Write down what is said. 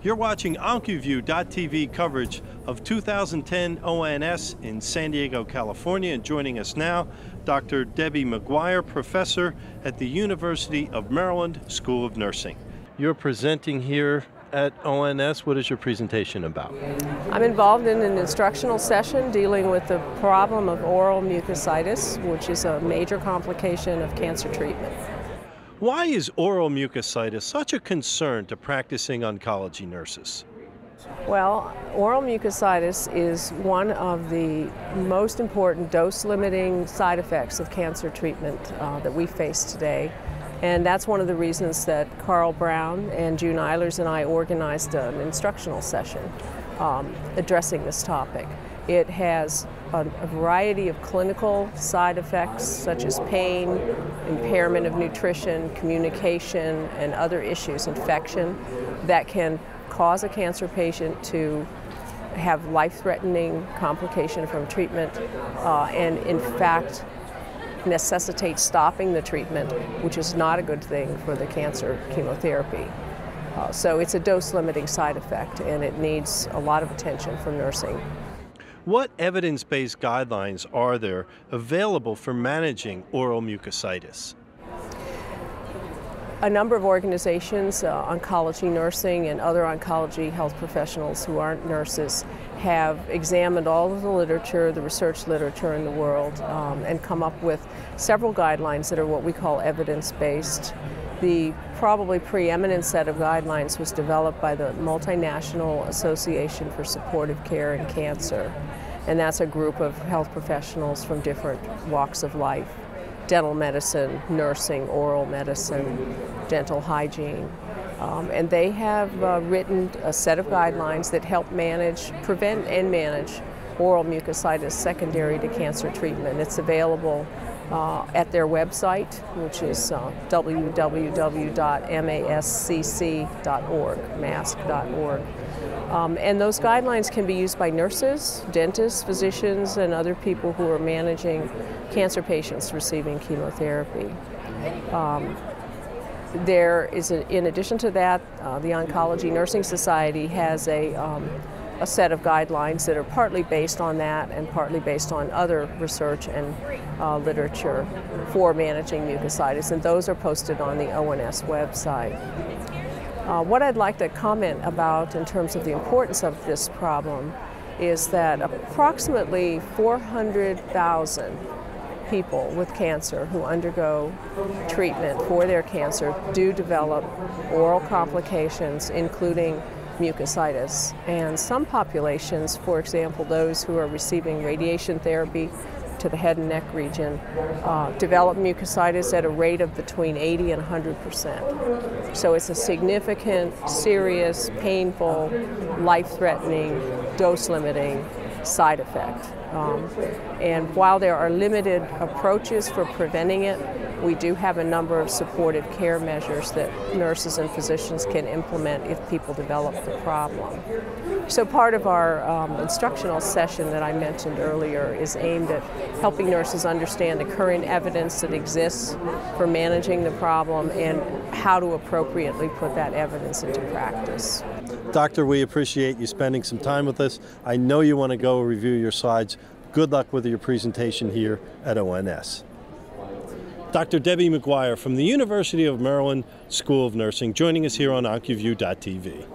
You're watching Oncology.TV coverage of 2010 ONS in San Diego, California, and joining us now, Dr. Debbie McGuire, professor at the University of Maryland School of Nursing. You're presenting here at ONS. What is your presentation about? I'm involved in an instructional session dealing with the problem of oral mucositis, which is a major complication of cancer treatment. Why is oral mucositis such a concern to practicing oncology nurses? Well, oral mucositis is one of the most important dose-limiting side effects of cancer treatment that we face today. And that's one of the reasons that Carl Brown and June Eilers and I organized an instructional session addressing this topic. It has a variety of clinical side effects such as pain, impairment of nutrition, communication, and other issues, infection, that can cause a cancer patient to have life-threatening complication from treatment and in fact necessitate stopping the treatment, which is not a good thing for the cancer chemotherapy. So it's a dose-limiting side effect and it needs a lot of attention from nursing. What evidence-based guidelines are there available for managing oral mucositis? A number of organizations, oncology nursing and other oncology health professionals who aren't nurses, have examined all of the literature, the research literature in the world, and come up with several guidelines that are what we call evidence-based. The probably preeminent set of guidelines was developed by the Multinational Association for Supportive Care in Cancer, and that's a group of health professionals from different walks of life: dental medicine, nursing, oral medicine, dental hygiene. And they have written a set of guidelines that help prevent and manage oral mucositis secondary to cancer treatment. It's available at their website, which is www.mascc.org, mask.org. And those guidelines can be used by nurses, dentists, physicians, and other people who are managing cancer patients receiving chemotherapy. In addition to that, the Oncology Nursing Society has a set of guidelines that are partly based on that and partly based on other research and literature for managing mucositis, and those are posted on the ONS website. What I'd like to comment about in terms of the importance of this problem is that approximately 400,000 people with cancer who undergo treatment for their cancer do develop oral complications, including mucositis. And some populations, for example, those who are receiving radiation therapy to the head and neck region, develop mucositis at a rate of between 80 and 100%. So it's a significant, serious, painful, life-threatening, dose-limiting side effect. And while there are limited approaches for preventing it, we do have a number of supportive care measures that nurses and physicians can implement if people develop the problem. So part of our instructional session that I mentioned earlier is aimed at helping nurses understand the current evidence that exists for managing the problem and how to appropriately put that evidence into practice. Doctor, we appreciate you spending some time with us. I know you want to go review your slides. Good luck with your presentation here at ONS. Dr. Debbie McGuire from the University of Maryland School of Nursing, joining us here on Oncology.TV.